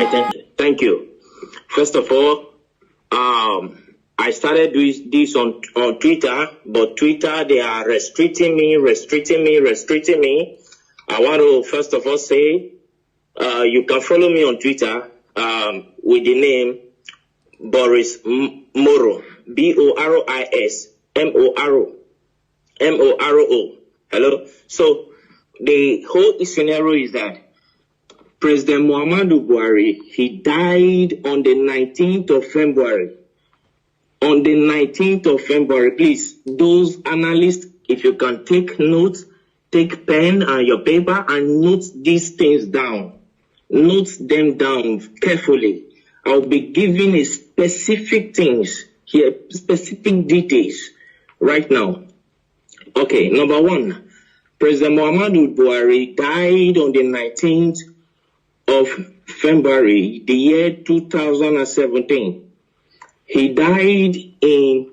right, thank you. First of all, I started this on Twitter, but Twitter, they are restricting me. I want to first of all say, you can follow me on Twitter with the name Boris Moro, Boris Moro. Hello. So the whole scenario is that President Muhammadu Buhari, he died on the 19th of February. On the 19th of February, please, those analysts, if you can take notes, take pen and your paper and note these things down. Note them down carefully. I'll be giving a specific things here, specific details right now. Okay, number one, President Muhammadu Buhari died on the 19th of February, the year 2017. He died in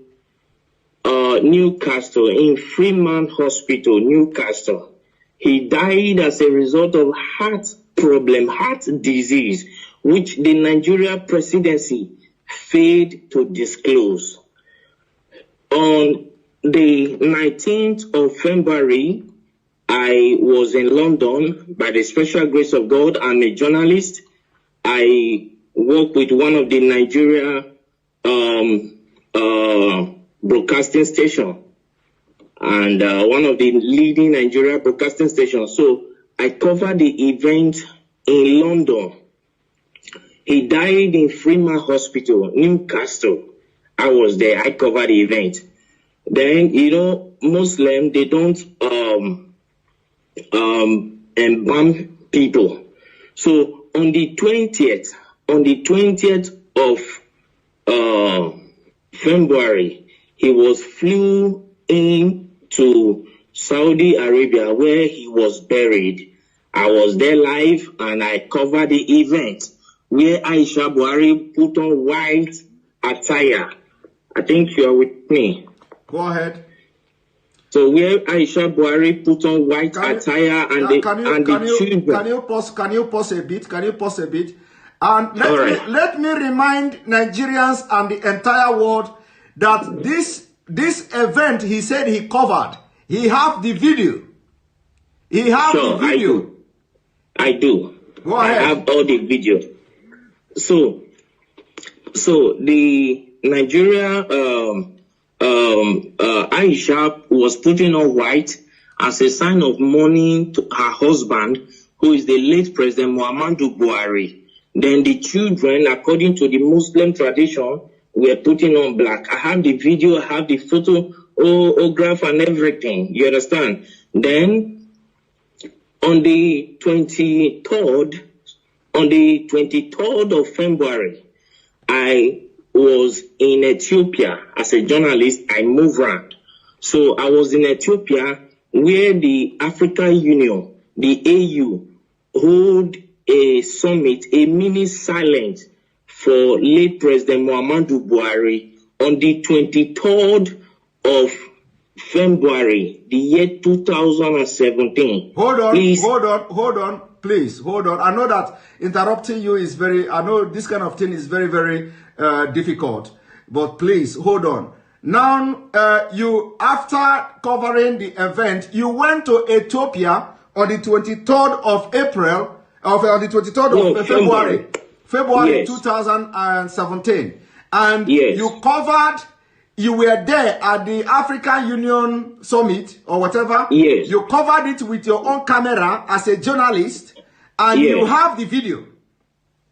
Newcastle, in Freeman Hospital, Newcastle. He died as a result of heart problem, heart disease, which the Nigeria presidency failed to disclose. On the 19th of February, I was in London by the special grace of God. I'm a journalist. I work with one of the Nigeria broadcasting station and one of the leading Nigeria broadcasting stations. So I covered the event in London. He died in Freeman Hospital, Newcastle. I was there. I covered the event. Then, you know, Muslim, they don't embalm people. So on the 20th of February, he was flew into Saudi Arabia where he was buried. I was there live and I covered the event where Aisha Buhari put on white attire. I think you are with me. Go ahead. So where Aisha Buhari put on white attire and the children. Can you pause a bit? And let me remind Nigerians and the entire world that this event he said he covered, he have the video. He have the video. I do. Go ahead. I have all the video. So the Nigeria Aisha was putting on white as a sign of mourning to her husband, who is the late President Muhammadu Buhari. Then the children, according to the Muslim tradition, were putting on black. I have the video, I have the photograph and everything. You understand? Then on the 23rd of February, I was in Ethiopia as a journalist. I moved around. So I was in Ethiopia where the African Union, the AU, hold a summit, a mini silence for late President Muhammadu Buhari on the 23rd of February, the year 2017. Hold on, please, hold on. I know that interrupting you is I know this kind of thing is very, very difficult, but please, hold on. Now, you, after covering the event, you went to Ethiopia on the 23rd of April, on the 23rd of February yes. 2017. And yes. You were there at the African Union Summit or whatever. Yes. You covered it with your own camera as a journalist, and yes. You have the video.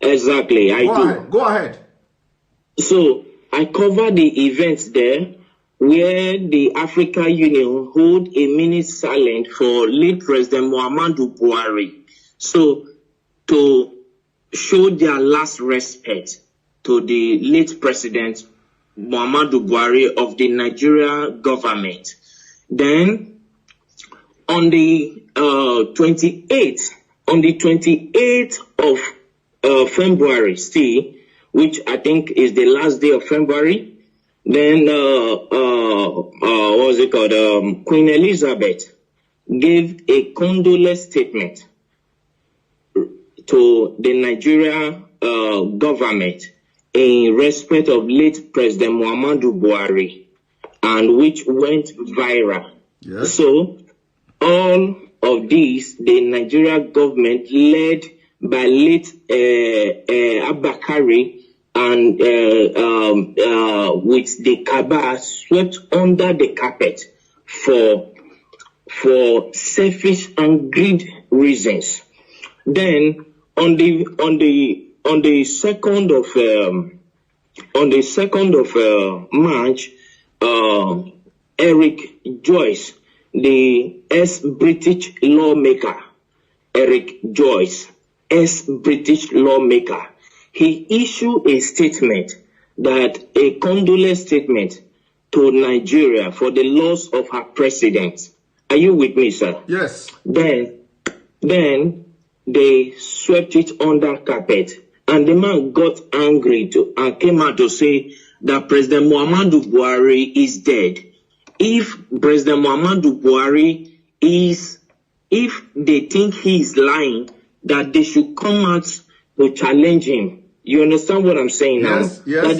Exactly, I do. Go ahead. So I covered the events there where the African Union hold a minute silent for late President Muhammadu Buhari. So to show their last respect to the late President Muhammadu Buhari of the Nigeria government. Then on the 28th of February, still, which I think is the last day of February, then what's it called? Queen Elizabeth gave a condolence statement to the Nigeria government in respect of late President Muhammadu Buhari, and which went viral. Yes. So all of these, the Nigeria government led by late Abakari and with the Kaaba swept under the carpet for selfish and greed reasons. Then on the 2nd of March, Eric Joyce, the ex-British lawmaker, he issued a statement, that a condolence statement to Nigeria for the loss of her president. Are you with me, sir? Yes. Then they swept it under carpet, and the man got angry and came out to say that President Muhammadu Buhari is dead. If President Muhammadu Buhari if they think he is lying, that they should come out to challenge him. You understand what I'm saying now? That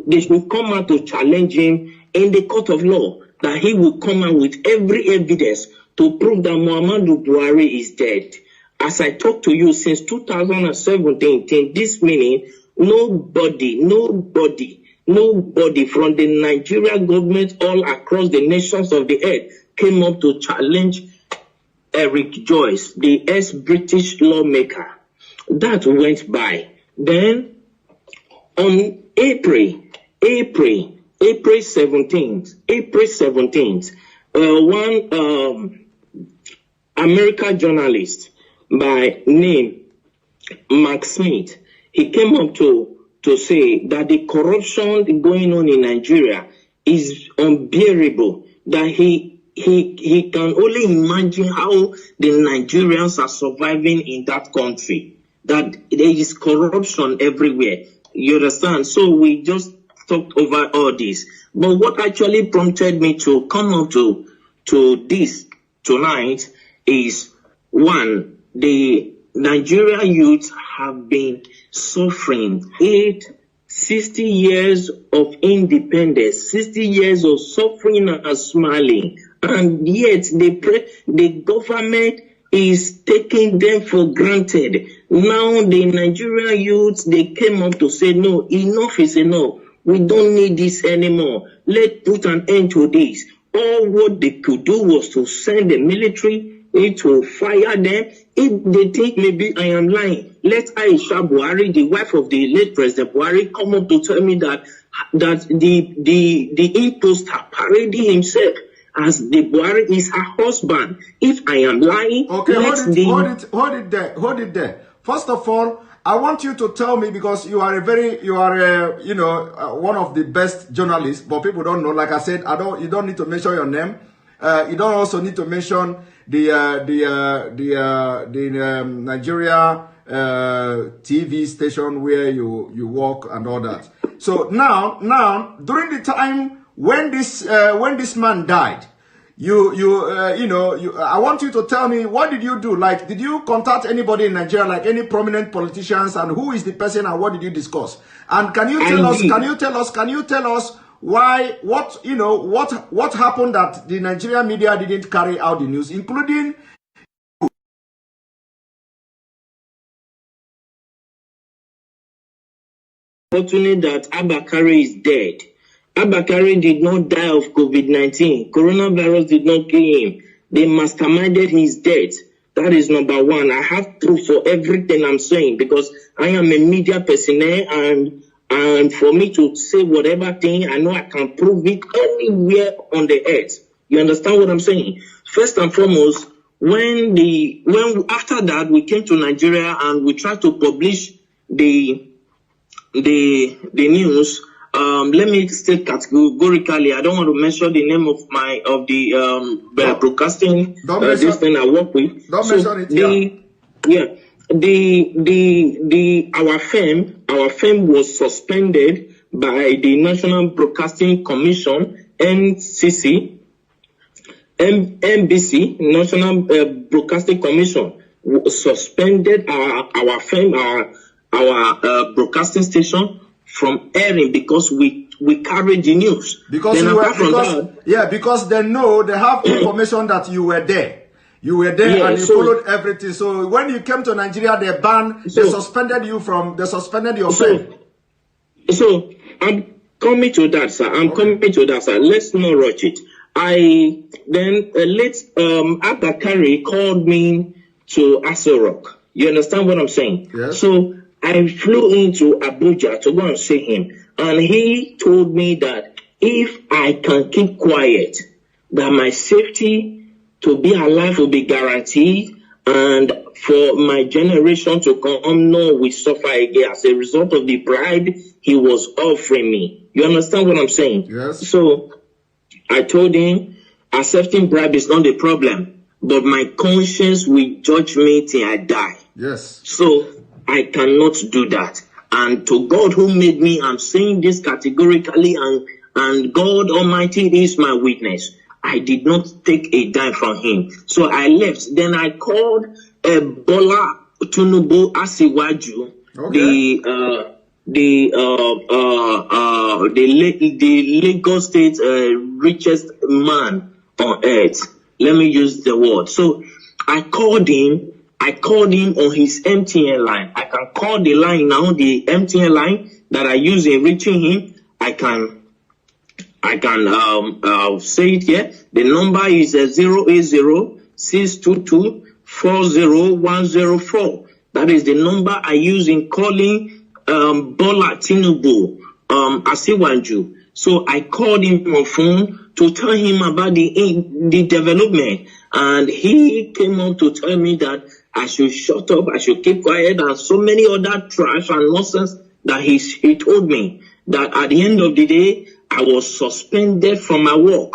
they should come out to challenge him in the court of law, that he will come out with every evidence to prove that Muhammadu Buhari is dead. As I talk to you, since 2017, till this minute, nobody from the Nigerian government all across the nations of the earth came up to challenge Eric Joyce, the ex-British lawmaker. That went by. Then on April 17th, one American journalist by name Mark Smith, he came up to say that the corruption going on in Nigeria is unbearable, that he can only imagine how the Nigerians are surviving in that country, that there is corruption everywhere. You understand? So we just talked over all this. But what actually prompted me to come up to this tonight is, one, the Nigerian youth have been suffering 60 years of independence, 60 years of suffering and smiling, and yet the government is taking them for granted. Now the Nigerian youth, they came up to say, no, enough is enough. We don't need this anymore. Let's put an end to this. All what they could do was to send the military to fire them. If they think maybe I am lying, let Aisha Buhari, the wife of the late President Buhari, come up to tell me that the imposter parading himself as the Buhari is her husband. If I am lying, okay, hold it there. First of all, I want you to tell me, because you are one of the best journalists, but people don't know. Like I said, you don't need to mention your name. You don't also need to mention the Nigeria TV station where you work and all that. So now during the time when this man died, I want you to tell me, what did you do? Like, did you contact anybody in Nigeria, like any prominent politicians, and who is the person and what did you discuss? And can you tell us why, what happened that the Nigerian media didn't carry out the news, including fortunate that Abakari is dead. Abakari did not die of COVID-19. Coronavirus did not kill him. They masterminded his death. That is number one. I have proof for everything I'm saying, because I am a media personnel, and for me to say whatever thing, I know I can prove it anywhere on the earth. You understand what I'm saying? First and foremost, when after that we came to Nigeria and we tried to publish the news. Let me state categorically, I don't want to mention the name of the broadcasting this thing I work with. Don't mention it. Our firm was suspended by the National Broadcasting Commission, NCC, NBC, National Broadcasting Commission, suspended our firm, our broadcasting station from airing because we carried the news. Because because they know, they have information that you were there. You were there and you followed everything. So when you came to Nigeria, they suspended you they suspended your friend. So I'm coming to that, sir. Let's not rush it. Late Abakari called me to Aso Rock. You understand what I'm saying? Yes. So I flew into Abuja to go and see him. And he told me that if I can keep quiet, that my safety to be alive will be guaranteed, and for my generation to come, no, we suffer again as a result of the bribe he was offering me. You understand what I'm saying? Yes. So I told him, accepting bribe is not the problem, but my conscience will judge me till I die. Yes. So I cannot do that. And to God who made me, I'm saying this categorically, and God Almighty is my witness. I did not take a dime from him. So I left. Then I called Bola Tinubu Asiwaju, the Lagos State richest man on earth. Let me use the word. So I called him on his MTN line. I can call the line now, the MTN line that I use in reaching him. I can say it here. The number is 080-622-40104. That is the number I use in calling Bola Tinubu Asiwaju. So I called him on phone to tell him about the development, and he came on to tell me that I should shut up, I should keep quiet, and so many other trash and nonsense that he told me that at the end of the day, I was suspended from my work.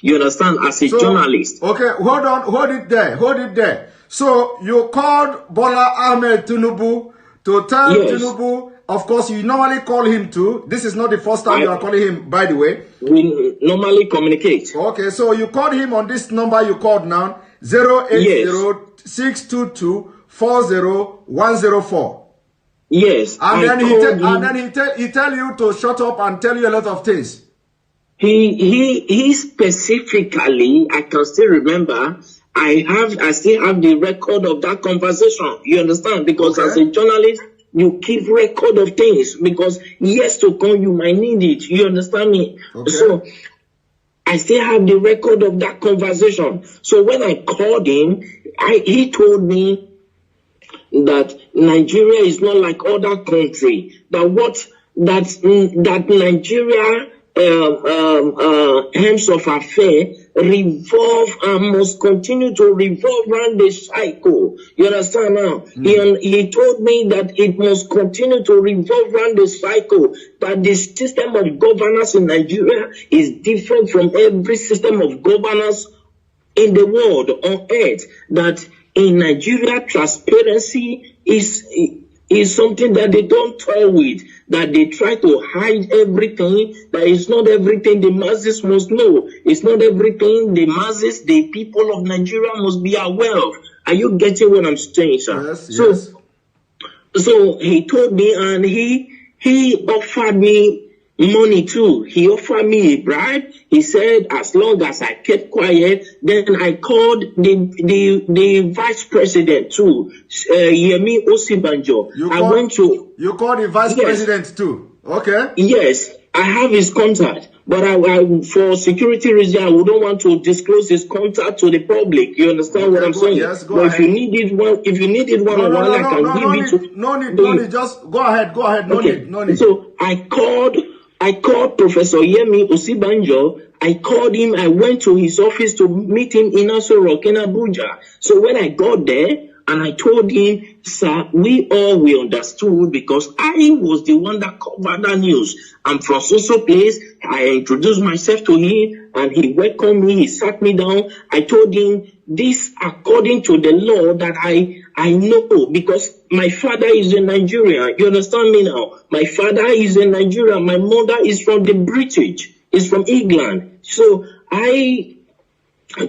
You understand? As a journalist. Okay, hold it there. So you called Bola Ahmed Tinubu to tell Tinubu, of course you normally call him too. This is not the first time you are calling him, by the way. We normally communicate. Okay, so you called him on this number you called now, 080-622-40104. Yes. And then he tell you to shut up and tell you a lot of things. He specifically, I can still remember, I still have the record of that conversation. You understand? Because as a journalist, you keep record of things, because years to come you might need it. You understand me? Okay. So I still have the record of that conversation. So when I called him, he told me that Nigeria is not like other countries. That Nigeria hymns of affair revolve and must continue to revolve around the cycle. You understand now? He told me that it must continue to revolve around the cycle, that the system of governance in Nigeria is different from every system of governance in the world, on earth, that in Nigeria transparency is something that they don't toy with, that they try to hide everything, that it's not everything the masses must know. It's not everything the masses, the people of Nigeria must be aware of. Are you getting what I'm saying, sir? Yes, yes. So he told me, and he offered me money too. He offered me a bribe. He said, as long as I kept quiet, then I called the vice president too, Yemi Osibanjo. You called the vice president too? Okay. Yes, I have his contact, but I for security reasons, I wouldn't want to disclose his contact to the public. You understand what I'm saying? Yes, go ahead. If you needed one, I can give it to. No need. Just go ahead. No need. So I called Professor Yemi Osibanjo. I called him. I went to his office to meet him in Aso Rock in Abuja. So when I got there, and I told him, sir, we understood, because I was the one that covered that news. I'm from so place. I introduced myself to him, and he welcomed me. He sat me down. I told him this according to the law that I know, because my father is in Nigeria. You understand me now? My father is in Nigeria. My mother is from the British. Is from England. So I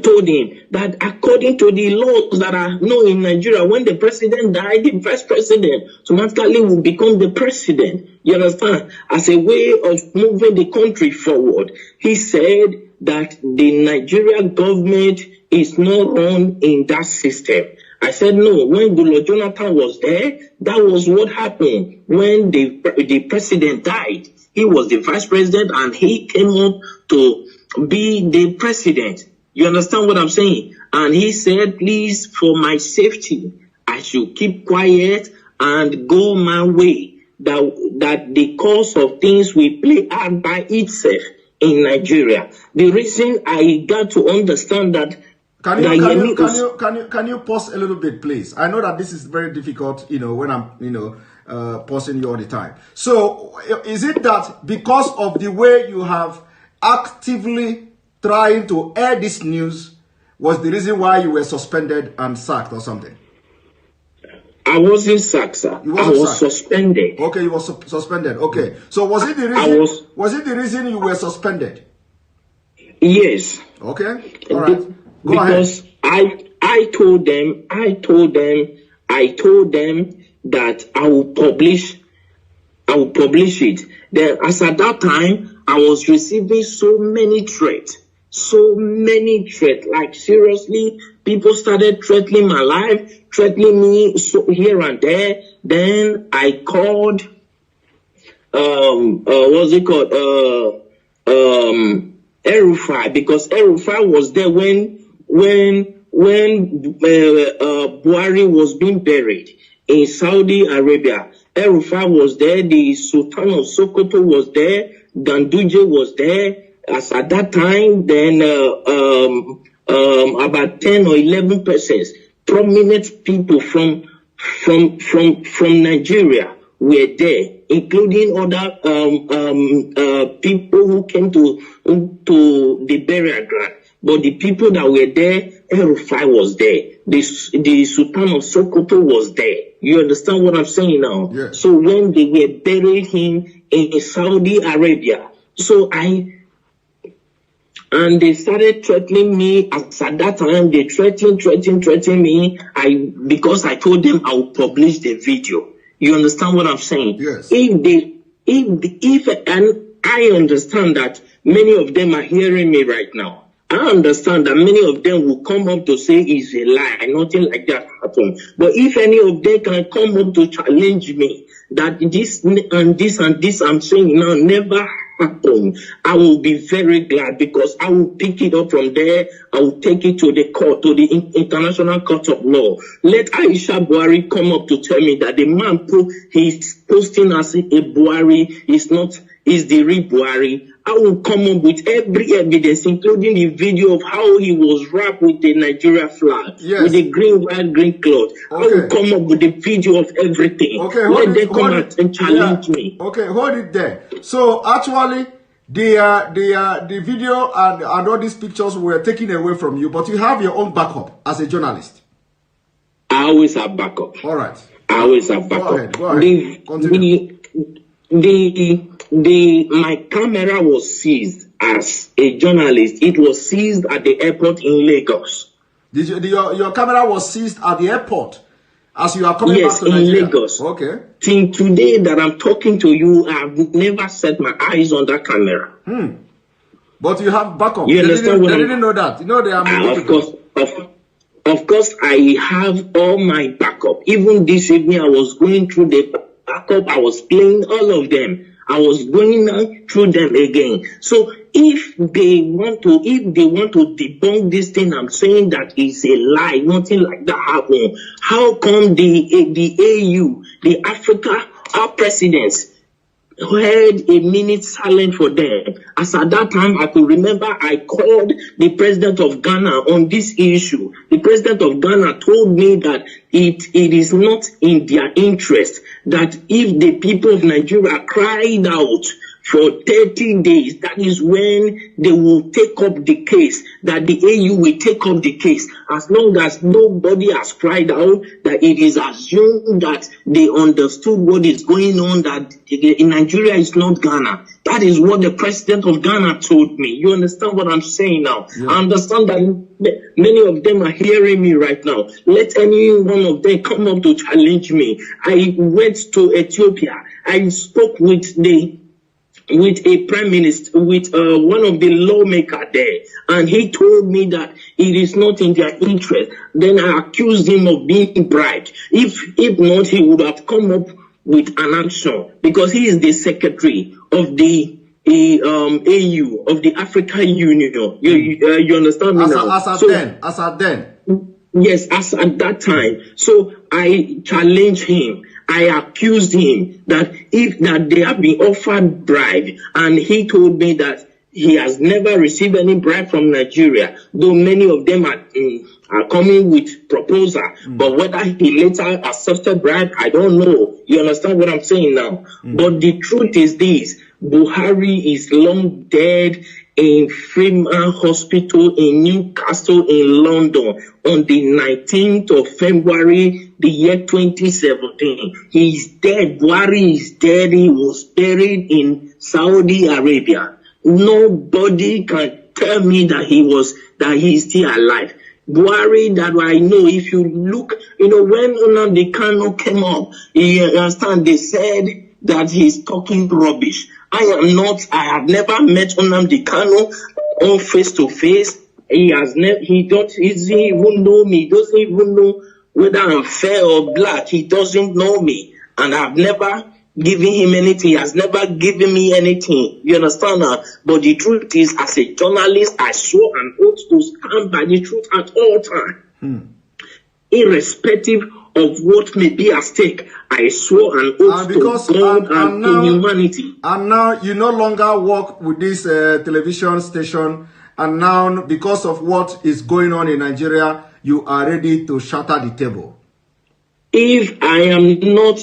told him that according to the laws that are known in Nigeria, when the president died, the vice president automatically will become the president. You understand? As a way of moving the country forward. He said that the Nigerian government is not run in that system. I said, no, when Goodluck Jonathan was there, that was what happened. When the president died, he was the vice president and he came up to be the president. You understand what I'm saying? And he said, please, for my safety, I should keep quiet and go my way. That the course of things will play out by itself in Nigeria. The reason I got to understand that. Can you pause a little bit, please? I know that this is very difficult, when I'm, pausing you all the time. So, is it that because of the way you have actively trying to air this news was the reason why you were suspended and sacked or something? I wasn't sacked, sir. I was suspended. Okay, you were suspended. Okay. So was it the reason? Was it the reason you were suspended? Yes. Okay. All right. Go because ahead. I told them that I will publish it. Then, as at that time, I was receiving so many threats. Like seriously, people started threatening my life, threatening me here and there. Then I called, El-Rufai, because El-Rufai was there when Buhari was being buried in Saudi Arabia. El-Rufai was there, the Sultan of Sokoto was there, Ganduje was there. As at that time, then about 10 or 11 persons, prominent people from Nigeria were there, including other people who came to the burial ground. But the people that were there, El-Rufai was there. The Sultan of Sokoto was there. You understand what I'm saying now? Yes. So when they were burying him in Saudi Arabia, and they started threatening me. As at that time, they threatened me. Because I told them I would publish the video. You understand what I'm saying? Yes. And I understand that many of them are hearing me right now. I understand that many of them will come up to say it's a lie, nothing like that happened. But if any of them can come up to challenge me that this and this I'm saying now never happened, I will be very glad, because I will pick it up from there. I will take it to the court, to the International Court of Law. Let Aisha Buhari come up to tell me that the man he's posting as a Buhari is the real Buhari. I will come up with every evidence, including the video of how he was wrapped with the Nigeria flag, yes, with the white, green cloth. Okay. I will come up with the video of everything. Okay, let them come out and challenge me. Okay, hold it there. So actually, the video and all these pictures were taken away from you, but you have your own backup as a journalist. I always have backup. All right. I always have backup. Go ahead. Continue. My camera was seized as a journalist. It was seized at the airport in Lagos. Your camera was seized at the airport as you are coming back to Nigeria? Yes, in Lagos. Okay. Till today that I'm talking to you, I've never set my eyes on that camera. But you have backup. You understand they didn't know that. You know they are Of course, I have all my backup. Even this evening, I was going through the backup. I was playing all of them. I was going through them again. So if they want to debunk this thing, I'm saying that it's a lie. Nothing like that happened. How come the AU, the Africa, our presidents, had a minute silent for them? As at that time, I could remember I called the president of Ghana on this issue. The president of Ghana told me that it is not in their interest that if the people of Nigeria cried out for 30 days. That is when they will take up the case, that the AU will take up the case. As long as nobody has cried out, that it is assumed that they understood what is going on, that in Nigeria is not Ghana. That is what the president of Ghana told me. You understand what I'm saying now? Yeah. I understand that many of them are hearing me right now. Let any one of them come up to challenge me. I went to Ethiopia. I spoke with a prime minister, with one of the lawmakers there, and he told me that it is not in their interest. Then I accused him of being bribed. If not, he would have come up with an action, because he is the secretary of the AU, of the African Union. You understand me now? As at then. Yes, as at that time. So I challenged him. I accused him that they have been offered bribe, and he told me that he has never received any bribe from Nigeria, though many of them are coming with proposal. But whether he later accepted bribe, I don't know. You understand what I'm saying now? But the truth is this: Buhari is long dead in Freeman Hospital in Newcastle in London on the 19th of February, the year 2017. He's dead. Buhari is dead. He was buried in Saudi Arabia. Nobody can tell me that he's still alive. Buhari, that I know, if you look, when Nnamdi Kanu came up, you understand, they said that he's talking rubbish. I have never met Nnamdi Kanu on face to face. He doesn't even know me. He doesn't even know whether I'm fair or black. He doesn't know me. And I've never given him anything. He has never given me anything. You understand now? But the truth is, as a journalist, I swore an oath to stand by the truth at all times. Irrespective of what may be at stake, I swore an oath to God and to humanity. And now you no longer work with this television station, and now because of what is going on in Nigeria, you are ready to shatter the table. If I am not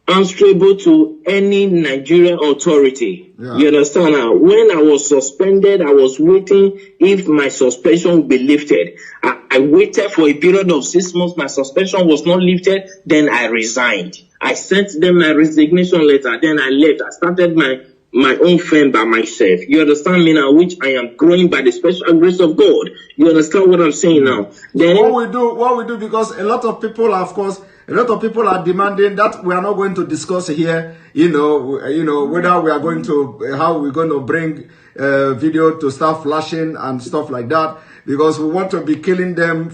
answerable to any Nigerian authority, you understand now? When I was suspended, I was waiting if my suspension would be lifted. I waited for a period of 6 months. My suspension was not lifted. Then I resigned. I sent them my resignation letter. Then I left. I started my own firm by myself. You understand me now? Which I am growing by the special grace of God. You understand what I'm saying now? Then what we do, because a lot of people, of course, a lot of people are demanding that we are not going to discuss here, whether we are going to, how we're going to bring video to start flashing and stuff like that, because we want to be killing them,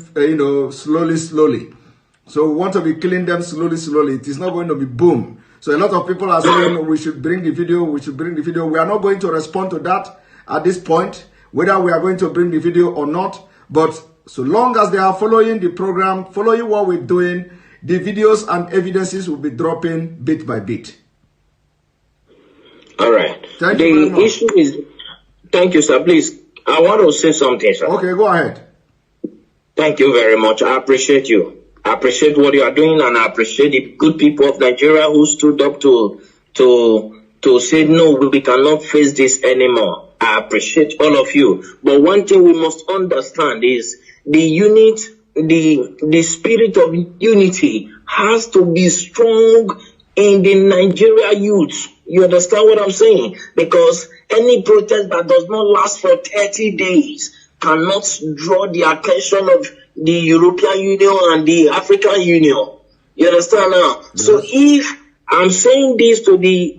slowly. So we want to be killing them slowly. It is not going to be boom. So a lot of people are saying we should bring the video, We are not going to respond to that at this point, whether we are going to bring the video or not. But so long as they are following the program, following what we're doing, the videos and evidences will be dropping bit by bit. All right. Thank you very much. The issue is, thank you, sir. Please, I want to say something, sir. Okay, go ahead. Thank you very much. I appreciate you. I appreciate what you are doing, and I appreciate the good people of Nigeria who stood up to say, no, we cannot face this anymore. I appreciate all of you. But one thing we must understand is the spirit of unity has to be strong in the Nigeria youth. You understand what I'm saying? Because any protest that does not last for 30 days cannot draw the attention of the European Union and the African Union. You understand now? Yes. So if I'm saying this to the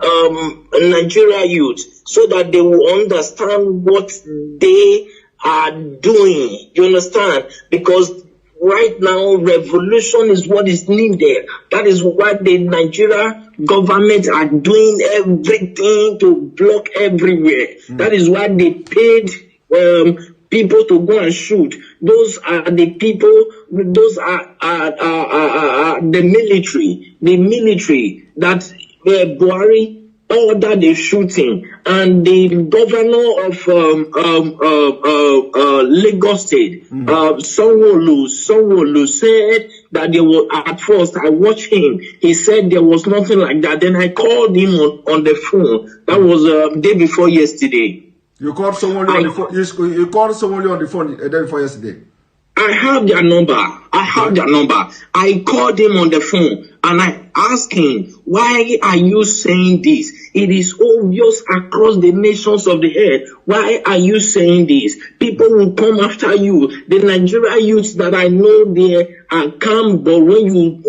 Nigeria youth, so that they will understand what they are doing. You understand? Because right now, revolution is what is needed. That is why the Nigeria government are doing everything to block everywhere. That is why they paid people to go and shoot. Those are the people, those are the military that Buhari ordered the shooting, and the governor of Lagos State, Sanwo-Olu said that there was, at first I watched him, he said there was nothing like that. Then I called him on the phone. That was day before yesterday. You called Sanwo-Olu on the phone. You called Sanwo-Olu on the phone the day before yesterday. I have their number. I called him on the phone and I asked him, why are you saying this? It is obvious across the nations of the earth. Why are you saying this? People will come after you. The Nigeria youths that I know there are calm, but when you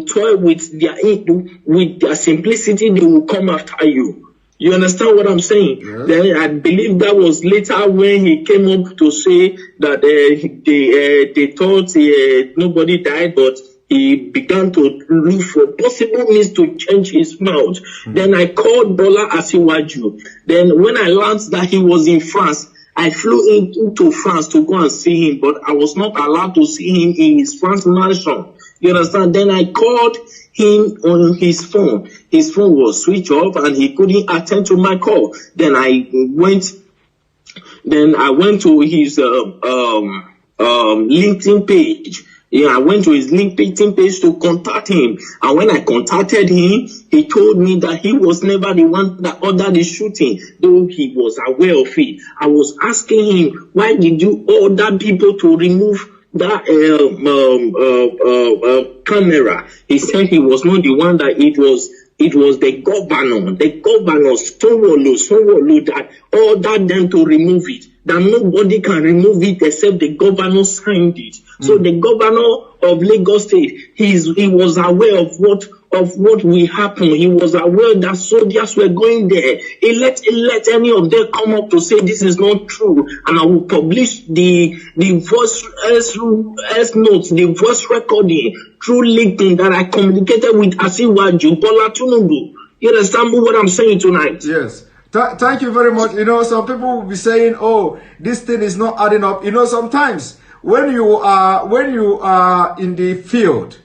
toy with their simplicity, they will come after you. You understand what I'm saying? Yes. Then I believe that was later when he came up to say that they thought nobody died, but he began to look for possible means to change his mouth. Then I called Bola Asiwaju. Then when I learned that he was in France, I flew into France to go and see him, but I was not allowed to see him in his France mansion. You understand? Then I called him on his phone. His phone was switched off and he couldn't attend to my call. Then I went to his LinkedIn page. Yeah, I went to his LinkedIn page to contact him. And when I contacted him, he told me that he was never the one that ordered the shooting, though he was aware of it. I was asking him, why did you order people to remove that camera? He said he was not the one, that it was the governor Sanwo-Olu that ordered them to remove it. That nobody can remove it except the governor signed it. So the governor of Lagos State, he was aware of what will happen. He was aware that soldiers were going there. He let any of them come up to say this is not true, and I will publish the voice notes, the voice recording through LinkedIn that I communicated with Asiwaju Bola Tinubu. You understand what I'm saying tonight? Yes. Thank you very much. You know, some people will be saying, "Oh, this thing is not adding up." You know, sometimes when you are in the field,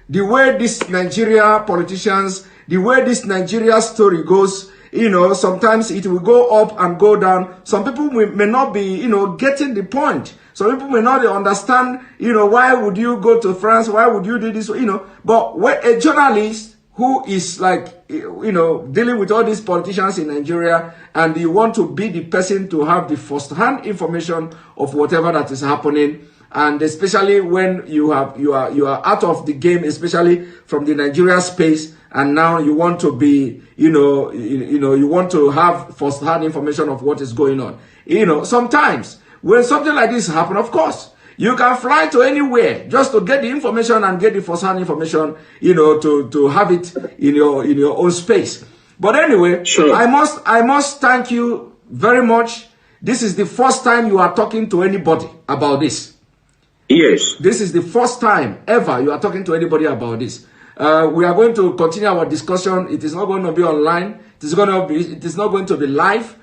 the way this Nigeria politicians, the way this Nigeria story goes, you know, sometimes it will go up and go down. Some people may not be, you know, getting the point. Some people may not understand, you know, why would you go to France? Why would you do this? You know, but when a journalist who is like, you know, dealing with all these politicians in Nigeria, and you want to be the person to have the first-hand information of whatever that is happening, and especially when you are out of the game, especially from the Nigeria space, and now you want to be, you want to have first-hand information of what is going on. You know, sometimes when something like this happens, of course, you can fly to anywhere just to get the information and get the first-hand information, you know, to have it in your own space. But anyway, sure. I must thank you very much. This is the first time you are talking to anybody about this. Yes. This is the first time ever you are talking to anybody about this. We are going to continue our discussion. It is not going to be online. It is not going to be live.